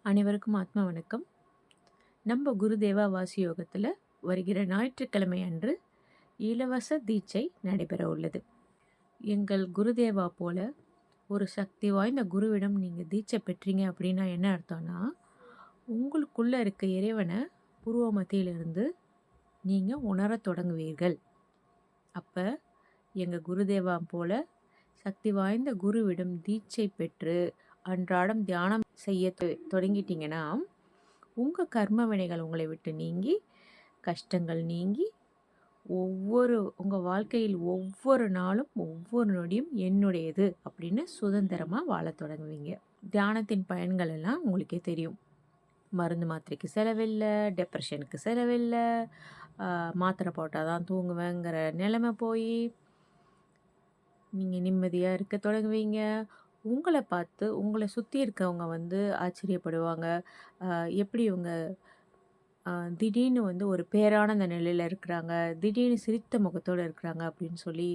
அனைவருக்கும் ஆத்ம வணக்கம். நம்ம குருதேவா வாசி யோகத்தில் வருகிற ஞாயிற்றுக்கிழமை அன்று இலவச தீட்சை நடைபெற உள்ளது. எங்கள் குருதேவா போல ஒரு சக்தி வாய்ந்த குருவிடம் நீங்கள் தீட்சை பெற்றீங்க அப்படின்னா என்ன அர்த்தம்னா, உங்களுக்குள்ள இருக்க இறைவனை பூர்வ மத்தியிலிருந்து நீங்கள் உணரத் தொடங்குவீர்கள். அப்போ எங்கள் குருதேவா போல சக்தி வாய்ந்த குருவிடம் தீட்சை பெற்று அன்றாடம் தியானம் செய்ய தொடங்கிட்டீங்கன்னா, உங்கள் கர்ம வினைகள் உங்களை விட்டு நீங்கி, கஷ்டங்கள் நீங்கி, உங்கள் வாழ்க்கையில் ஒவ்வொரு நாளும் ஒவ்வொரு நொடியும் என்னுடையது அப்படின்னு சுதந்திரமாக வாழத் தொடங்குவீங்க. தியானத்தின் பயன்கள் எல்லாம் உங்களுக்கே தெரியும். மருந்து மாத்திரைக்கு செலவில்லை, டெப்ரெஷனுக்கு செலவில்லை, மாத்திரை போட்டால் தான் தூங்குவேங்கிற நிலைமை போய் நீங்கள் நிம்மதியாக இருக்க தொடங்குவீங்க. உங்களை பார்த்து உங்களை சுற்றி இருக்கவங்க ஆச்சரியப்படுவாங்க. எப்படி இவங்க திடீர்னு ஒரு பேரானந்த நிலையில் இருக்கிறாங்க, திடீர்னு சிரித்த முகத்தோடு இருக்கிறாங்க அப்படின்னு சொல்லி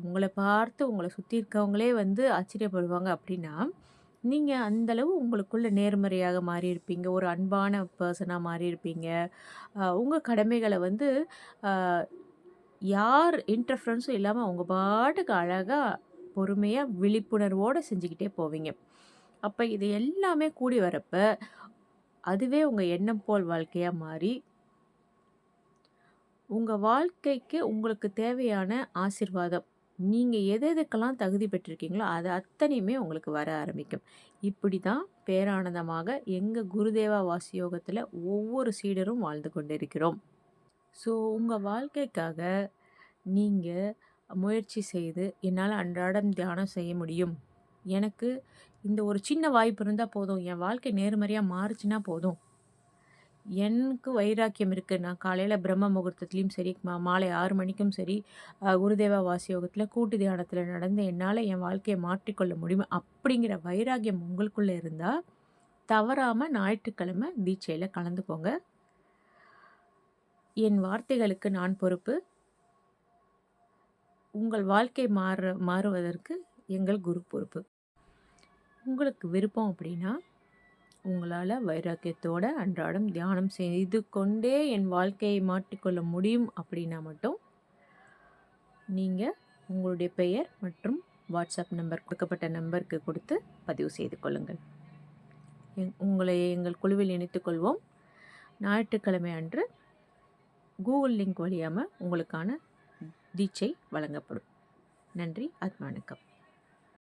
உங்களை பார்த்து உங்களை சுற்றி இருக்கவங்களே ஆச்சரியப்படுவாங்க. அப்படின்னா நீங்கள் அந்தளவு உங்களுக்குள்ள நேர்மறையாக மாறியிருப்பீங்க, ஒரு அன்பான பர்சனாக மாறியிருப்பீங்க. உங்கள் கடமைகளை யார் இன்டர்ஃபரன்ஸும் இல்லாமல் அவங்க பாட்டுக்கு அழகாக பொறுமையாக விழிப்புணர்வோடு செஞ்சுக்கிட்டே போவீங்க. அப்போ இது எல்லாமே கூடி வரப்ப அதுவே உங்கள் எண்ணம் போல் வாழ்க்கையாக மாறி, உங்கள் வாழ்க்கைக்கு உங்களுக்கு தேவையான ஆசீர்வாதம் நீங்கள் எதுக்கெல்லாம் தகுதி பெற்றிருக்கீங்களோ அது அத்தனையுமே உங்களுக்கு வர ஆரம்பிக்கும். இப்படி தான் பேரானந்தமாக எங்கள் குருதேவா வாசி யோகத்தில் ஒவ்வொரு சீடரும் வாழ்ந்து கொண்டிருக்கிறோம். ஸோ உங்கள் வாழ்க்கைக்காக நீங்கள் முயற்சி செய்து, என்னால் அன்றாடம் தியானம் செய்ய முடியும், எனக்கு இந்த ஒரு சின்ன வாய்ப்பு இருந்தால் போதும், என் வாழ்க்கை நேர்மறையாக மாறுச்சுன்னா போதும், எனக்கு வைராக்கியம் இருக்குது, நான் காலையில் பிரம்ம முகூர்த்தத்துலேயும் சரி, மாலை 6 மணிக்கும் சரி, குருதேவா வாசி யோகத்தில் கூட்டு தியானத்தில் நடந்து என்னால் என் வாழ்க்கையை மாற்றிக்கொள்ள முடியும் அப்படிங்கிற வைராக்கியம் உங்களுக்குள்ளே இருந்தால் தவறாமல் ஞாயிற்றுக்கிழமை தீட்சையில் கலந்துக்கோங்க. என் வார்த்தைகளுக்கு நான் பொறுப்பு. உங்கள் வாழ்க்கை மாறுவதற்கு எங்கள் குரு பொறுப்பு. உங்களுக்கு விருப்பம் அப்படின்னா உங்களால் வைராக்கியத்தோடு அன்றாடம் தியானம் செய்து கொண்டே என் வாழ்க்கையை மாற்றிக்கொள்ள முடியும் அப்படின்னா மட்டும் நீங்கள் உங்களுடைய பெயர் மற்றும் வாட்ஸ்அப் நம்பர் கொடுக்கப்பட்ட நம்பருக்கு கொடுத்து பதிவு செய்து கொள்ளுங்கள். உங்களை எங்கள் குழுவில் இணைத்துக்கொள்வோம். ஞாயிற்றுக்கிழமை அன்று கூகுள் லிங்க் வழியாமல் உங்களுக்கான தீட்சை வழங்கப்படும். நன்றி. ஆத்மா வணக்கம்.